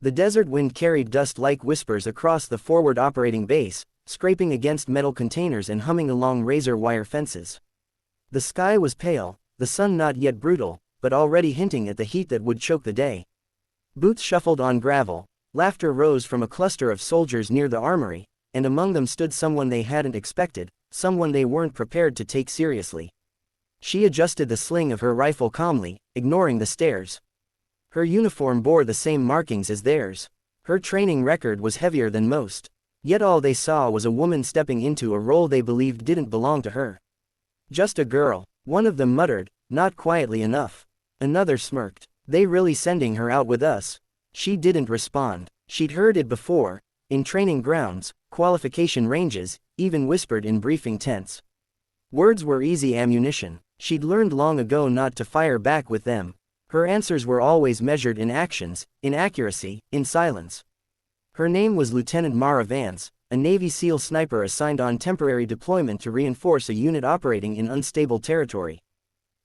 The desert wind carried dust like whispers across the forward operating base, scraping against metal containers and humming along razor wire fences. The sky was pale, the sun not yet brutal, but already hinting at the heat that would choke the day. Boots shuffled on gravel, laughter rose from a cluster of soldiers near the armory, and among them stood someone they hadn't expected, someone they weren't prepared to take seriously. She adjusted the sling of her rifle calmly, ignoring the stares. Her uniform bore the same markings as theirs. Her training record was heavier than most. Yet all they saw was a woman stepping into a role they believed didn't belong to her. Just a girl, one of them muttered, not quietly enough. Another smirked. They really sending her out with us? She didn't respond. She'd heard it before, in training grounds, qualification ranges, even whispered in briefing tents. Words were easy ammunition. She'd learned long ago not to fire back with them. Her answers were always measured in actions, in accuracy, in silence. Her name was Lieutenant Mara Vance, a Navy SEAL sniper assigned on temporary deployment to reinforce a unit operating in unstable territory.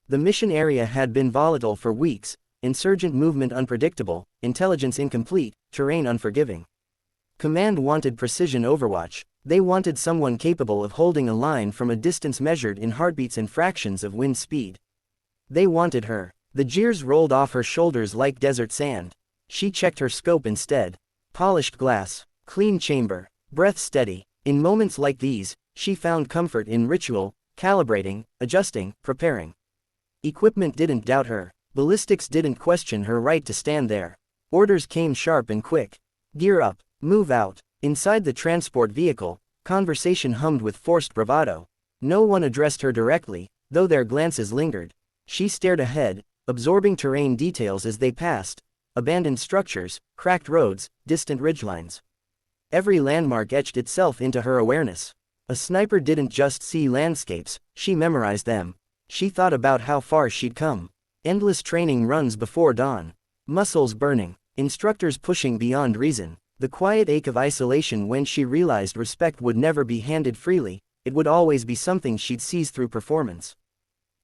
The mission area had been volatile for weeks, insurgent movement unpredictable, intelligence incomplete, terrain unforgiving. Command wanted precision overwatch. They wanted someone capable of holding a line from a distance measured in heartbeats and fractions of wind speed. They wanted her. The jeers rolled off her shoulders like desert sand. She checked her scope instead. Polished glass, clean chamber, breath steady. In moments like these, she found comfort in ritual, calibrating, adjusting, preparing. Equipment didn't doubt her. Ballistics didn't question her right to stand there. Orders came sharp and quick. Gear up, move out. Inside the transport vehicle, conversation hummed with forced bravado. No one addressed her directly, though their glances lingered. She stared ahead, absorbing terrain details as they passed. Abandoned structures, cracked roads, distant ridgelines. Every landmark etched itself into her awareness. A sniper didn't just see landscapes, she memorized them. She thought about how far she'd come. Endless training runs before dawn. Muscles burning, instructors pushing beyond reason. The quiet ache of isolation when she realized respect would never be handed freely, it would always be something she'd seize through performance.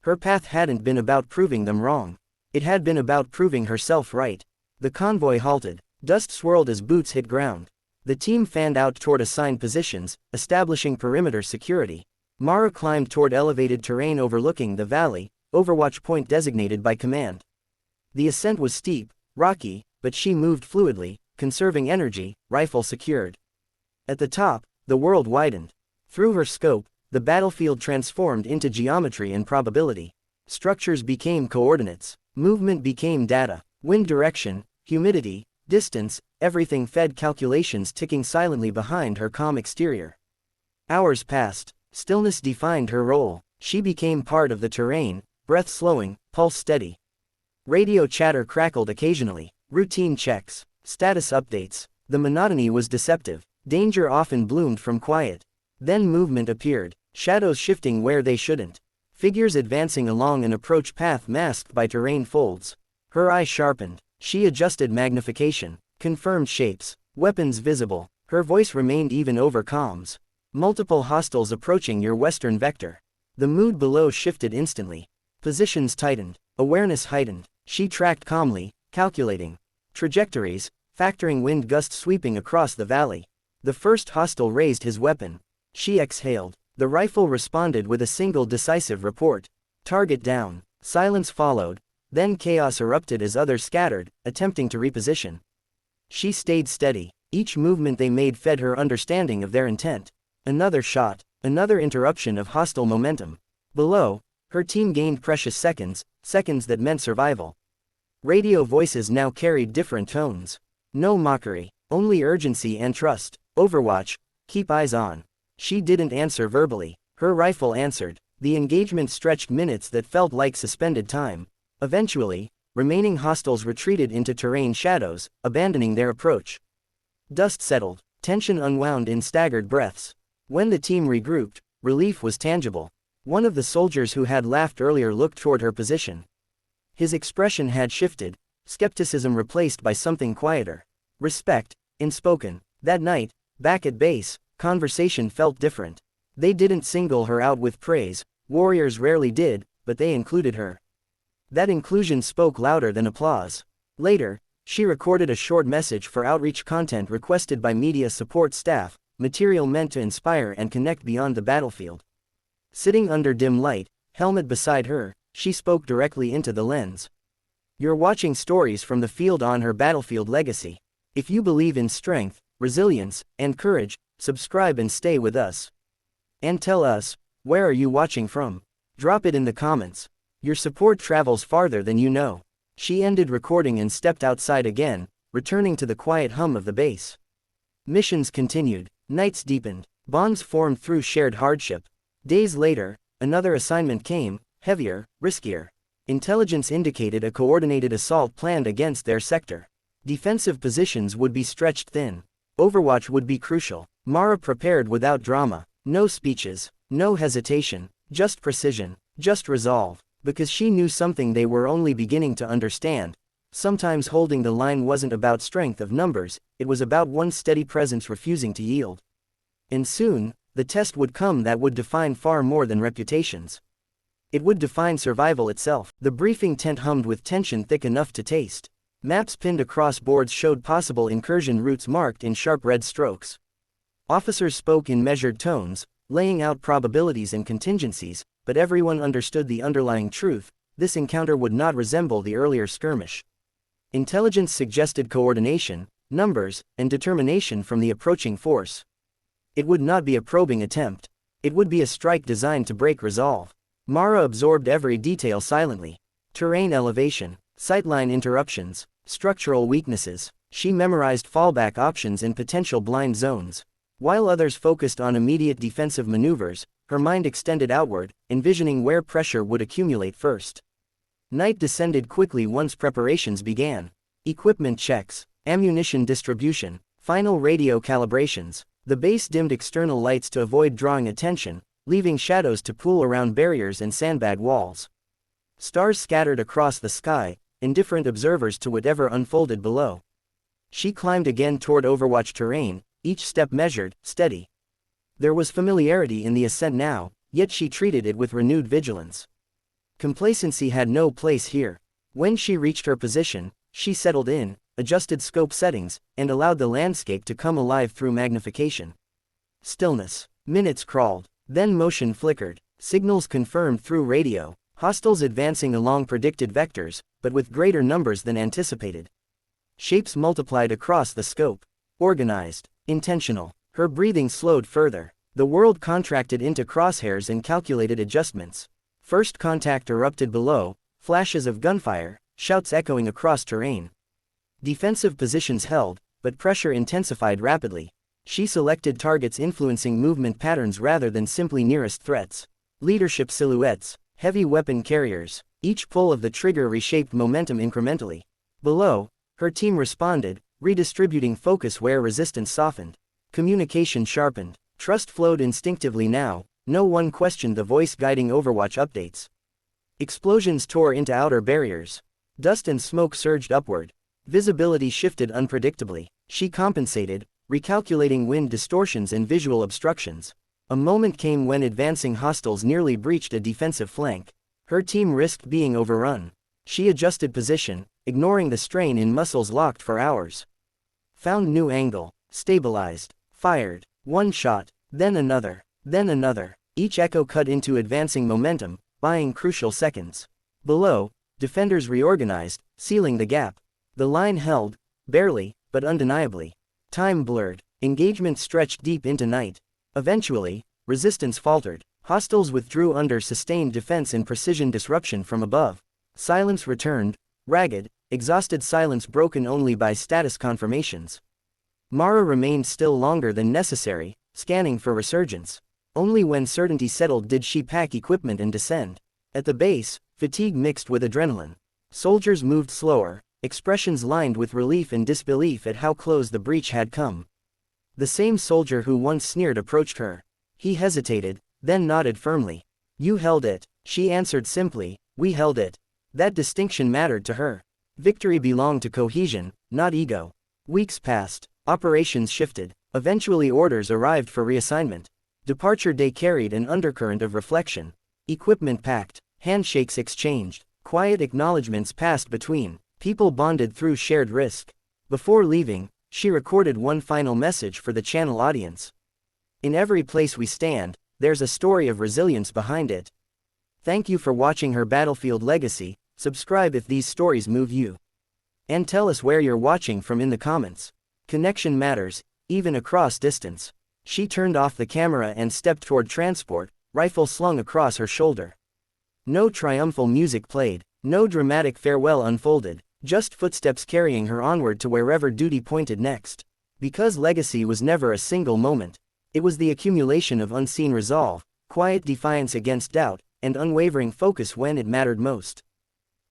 Her path hadn't been about proving them wrong. It had been about proving herself right. The convoy halted. Dust swirled as boots hit ground. The team fanned out toward assigned positions, establishing perimeter security. Mara climbed toward elevated terrain overlooking the valley, overwatch point designated by command. The ascent was steep, rocky, but she moved fluidly, conserving energy, rifle secured. At the top, the world widened. Through her scope, the battlefield transformed into geometry and probability. Structures became coordinates. Movement became data. Wind direction, humidity, distance, everything fed calculations ticking silently behind her calm exterior. Hours passed. Stillness defined her role. She became part of the terrain, breath slowing, pulse steady. Radio chatter crackled occasionally. Routine checks. Status updates. The monotony was deceptive. Danger often bloomed from quiet. Then movement appeared, shadows shifting where they shouldn't. Figures advancing along an approach path masked by terrain folds. Her eye sharpened. She adjusted magnification. Confirmed shapes. Weapons visible. Her voice remained even over comms. Multiple hostiles approaching your western vector. The mood below shifted instantly. Positions tightened. Awareness heightened. She tracked calmly, calculating trajectories, factoring wind gusts sweeping across the valley. The first hostile raised his weapon. She exhaled. The rifle responded with a single decisive report. Target down. Silence followed. Then chaos erupted as others scattered, attempting to reposition. She stayed steady. Each movement they made fed her understanding of their intent. Another shot. Another interruption of hostile momentum. Below, her team gained precious seconds, seconds that meant survival. Radio voices now carried different tones. No mockery, only urgency and trust. Overwatch, keep eyes on. She didn't answer verbally. Her rifle answered. The engagement stretched minutes that felt like suspended time. Eventually, remaining hostiles retreated into terrain shadows, abandoning their approach. Dust settled. Tension unwound in staggered breaths. When the team regrouped, relief was tangible. One of the soldiers who had laughed earlier looked toward her position. His expression had shifted, skepticism replaced by something quieter. Respect, unspoken. That night, back at base, conversation felt different. They didn't single her out with praise, warriors rarely did, but they included her. That inclusion spoke louder than applause. Later, She recorded a short message for outreach content requested by media support staff, material meant to inspire and connect beyond the battlefield. Sitting under dim light, helmet beside her, she spoke directly into the lens. You're watching stories from the field on her battlefield legacy. If you believe in strength, resilience, and courage, subscribe and stay with us. And tell us, where are you watching from? Drop it in the comments. Your support travels farther than you know. She ended recording and stepped outside again, returning to the quiet hum of the base. Missions continued, nights deepened, bonds formed through shared hardship. Days later, another assignment came, heavier, riskier. Intelligence indicated a coordinated assault planned against their sector. Defensive positions would be stretched thin. Overwatch would be crucial. Mara prepared without drama, no speeches, no hesitation, just precision, just resolve. Because she knew something they were only beginning to understand. Sometimes holding the line wasn't about strength of numbers, it was about one steady presence refusing to yield. And soon, the test would come that would define far more than reputations. It would define survival itself. The briefing tent hummed with tension thick enough to taste. Maps pinned across boards showed possible incursion routes marked in sharp red strokes. Officers spoke in measured tones, laying out probabilities and contingencies, but everyone understood the underlying truth: this encounter would not resemble the earlier skirmish. Intelligence suggested coordination, numbers, and determination from the approaching force. It would not be a probing attempt. It would be a strike designed to break resolve. Mara absorbed every detail silently. Terrain elevation, sightline interruptions, structural weaknesses. She memorized fallback options and potential blind zones. While others focused on immediate defensive maneuvers, her mind extended outward, envisioning where pressure would accumulate first. Night descended quickly once preparations began. Equipment checks, ammunition distribution, final radio calibrations. The base dimmed external lights to avoid drawing attention, leaving shadows to pool around barriers and sandbag walls. Stars scattered across the sky, indifferent observers to whatever unfolded below. She climbed again toward Overwatch terrain, each step measured, steady. There was familiarity in the ascent now, yet she treated it with renewed vigilance. Complacency had no place here. When she reached her position, she settled in, adjusted scope settings, and allowed the landscape to come alive through magnification. Stillness. Minutes crawled, then motion flickered, signals confirmed through radio, hostiles advancing along predicted vectors, but with greater numbers than anticipated. Shapes multiplied across the scope. Organized, intentional. Her breathing slowed further. The world contracted into crosshairs and calculated adjustments. First contact erupted below, flashes of gunfire, shouts echoing across terrain. Defensive positions held, but pressure intensified rapidly. She selected targets influencing movement patterns rather than simply nearest threats. Leadership silhouettes, heavy weapon carriers. Each pull of the trigger reshaped momentum incrementally. Below, her team responded, redistributing focus where resistance softened. Communication sharpened. Trust flowed instinctively now. No one questioned the voice guiding Overwatch updates. Explosions tore into outer barriers. Dust and smoke surged upward. Visibility shifted unpredictably. She compensated, recalculating wind distortions and visual obstructions. A moment came when advancing hostiles nearly breached a defensive flank. Her team risked being overrun. She adjusted position, ignoring the strain in muscles locked for hours. Found new angle, stabilized, fired. One shot, then another, then another. Each echo cut into advancing momentum, buying crucial seconds. Below, defenders reorganized, sealing the gap. The line held, barely, but undeniably. Time blurred. Engagement stretched deep into night. Eventually, resistance faltered. Hostiles withdrew under sustained defense and precision disruption from above. Silence returned, ragged, exhausted silence broken only by status confirmations. Mara remained still longer than necessary, scanning for resurgence. Only when certainty settled did she pack equipment and descend. At the base, fatigue mixed with adrenaline. Soldiers moved slower, expressions lined with relief and disbelief at how close the breach had come. The same soldier who once sneered approached her. He hesitated, then nodded firmly. "You held it," she answered simply. "We held it." That distinction mattered to her. Victory belonged to cohesion, not ego. Weeks passed. Operations shifted. Eventually orders arrived for reassignment. Departure day carried an undercurrent of reflection. Equipment packed. Handshakes exchanged. Quiet acknowledgements passed between. People bonded through shared risk. Before leaving, she recorded one final message for the channel audience. In every place we stand, there's a story of resilience behind it. Thank you for watching her battlefield legacy. Subscribe if these stories move you. And tell us where you're watching from in the comments. Connection matters, even across distance. She turned off the camera and stepped toward transport, rifle slung across her shoulder. No triumphal music played, no dramatic farewell unfolded, just footsteps carrying her onward to wherever duty pointed next. Because legacy was never a single moment. It was the accumulation of unseen resolve, quiet defiance against doubt, and unwavering focus when it mattered most.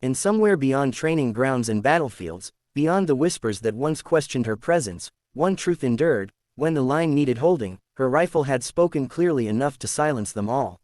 And somewhere beyond training grounds and battlefields, beyond the whispers that once questioned her presence, one truth endured: when the line needed holding, her rifle had spoken clearly enough to silence them all.